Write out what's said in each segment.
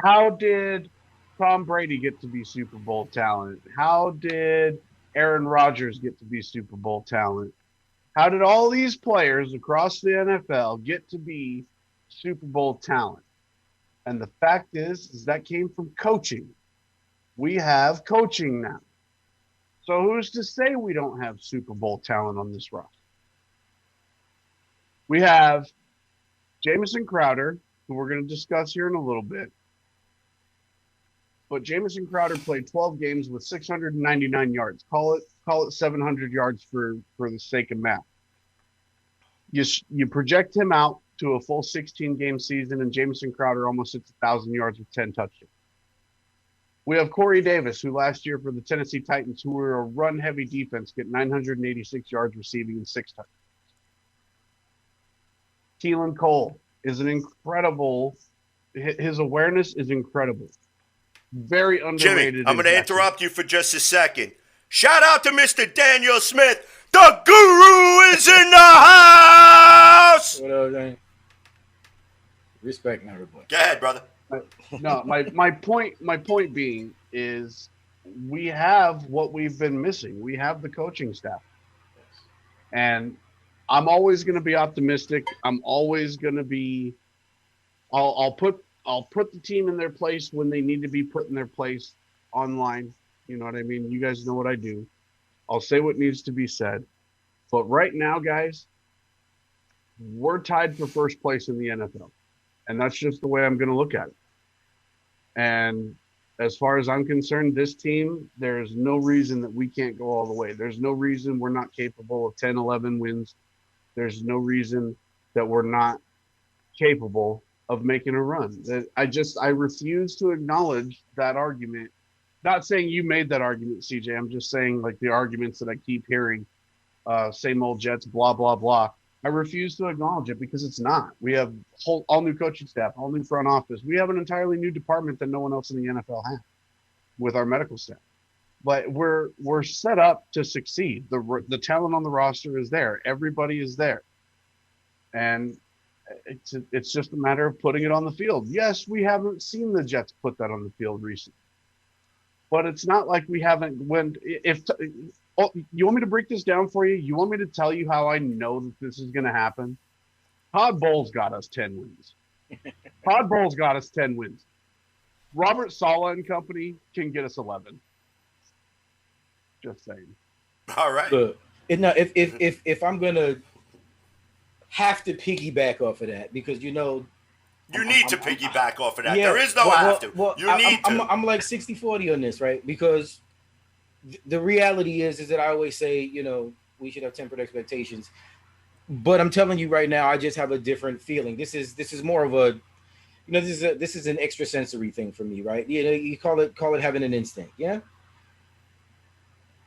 How did Tom Brady get to be Super Bowl talent? How did Aaron Rodgers get to be Super Bowl talent? How did all these players across the NFL get to be Super Bowl talent? And the fact is that came from coaching. We have coaching now. So who's to say we don't have Super Bowl talent on this roster? We have Jamison Crowder, who we're going to discuss here in a little bit. But Jamison Crowder played 12 games with 699 yards. Call it 700 yards for the sake of math. You project him out to a full 16 game season, and Jamison Crowder almost hits 1,000 yards with 10 touchdowns. We have Corey Davis, who last year for the Tennessee Titans, who were a run heavy defense, get 986 yards receiving and 6 touchdowns. Keelan Cole is an incredible. His awareness is incredible. Very underrated. Jimmy, I'm going to interrupt you for just a second. Shout out to Mr. Daniel Smith. The Guru is in the house. What up, Daniel? Respect, everybody. Go ahead, brother. No, my point being is we have what we've been missing. We have the coaching staff, and I'm always going to be optimistic. I'm always going to be. I'll put the team in their place when they need to be put in their place online. You know what I mean? You guys know what I do. I'll say what needs to be said. But right now, guys, we're tied for first place in the NFL. And that's just the way I'm going to look at it. And as far as I'm concerned, this team, there's no reason that we can't go all the way. There's no reason we're not capable of 10, 11 wins. There's no reason that we're not capable of making a run. I refuse to acknowledge that argument. Not saying you made that argument, CJ. I'm just saying like the arguments that I keep hearing, same old Jets, blah, blah, blah. I refuse to acknowledge it because it's not. We have all new coaching staff, all new front office. We have an entirely new department that no one else in the NFL has with our medical staff. But we're set up to succeed. The talent on the roster is there. Everybody is there. And it's just a matter of putting it on the field. Yes, we haven't seen the Jets put that on the field recently. But it's not like we haven't you want me to break this down for you? You want me to tell you how I know that this is going to happen? Todd Bowles got us 10 wins. Todd Bowles got us 10 wins. Robert Saleh and company can get us 11. Just saying. All right. Look, if I'm going to have to piggyback off of that, because you need to piggyback off of that. Yeah, there is no have to. You need to. I'm like 60-40 on this, right? Because the reality is that I always say, we should have tempered expectations. But I'm telling you right now, I just have a different feeling. This is more of a, this is an extrasensory thing for me, right? You call it having an instinct, yeah.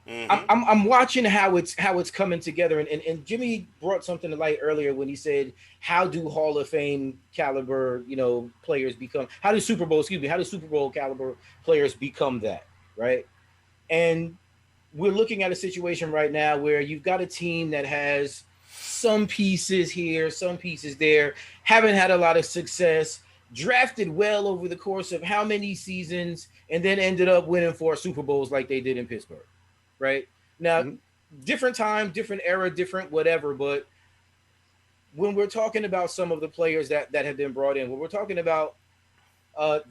Mm-hmm. I'm watching how it's coming together, and Jimmy brought something to light earlier when he said, how do Hall of Fame caliber players become? How do Super Bowl caliber players become that, right? And we're looking at a situation right now where you've got a team that has some pieces here, some pieces there, haven't had a lot of success, drafted well over the course of how many seasons, and then ended up winning 4 Super Bowls like they did in Pittsburgh, right? Now, different time, different era, different whatever, but when we're talking about some of the players that have been brought in, when we're talking about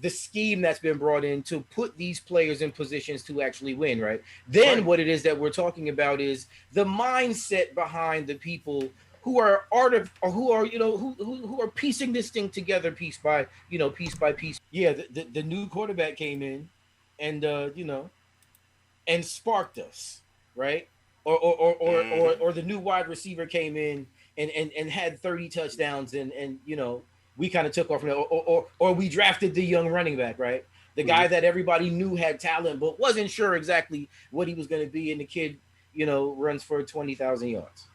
the scheme that's been brought in to put these players in positions to actually win, right? Then right. What it is that we're talking about is the mindset behind the people who are who are piecing this thing together piece by piece. Yeah, the new quarterback came in and and sparked us, right? Or the new wide receiver came in and had 30 touchdowns and we kind of took off from there, or we drafted the young running back, right? The guy that everybody knew had talent, but wasn't sure exactly what he was going to be. And the kid, runs for 20,000 yards,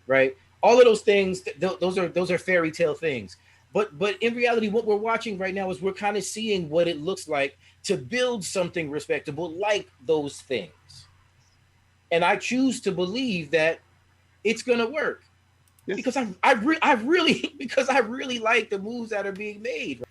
right? All of those things, those are fairy tale things. But in reality, what we're watching right now is we're kind of seeing what it looks like to build something respectable like those things. And I choose to believe that it's going to work. Because I really like the moves that are being made.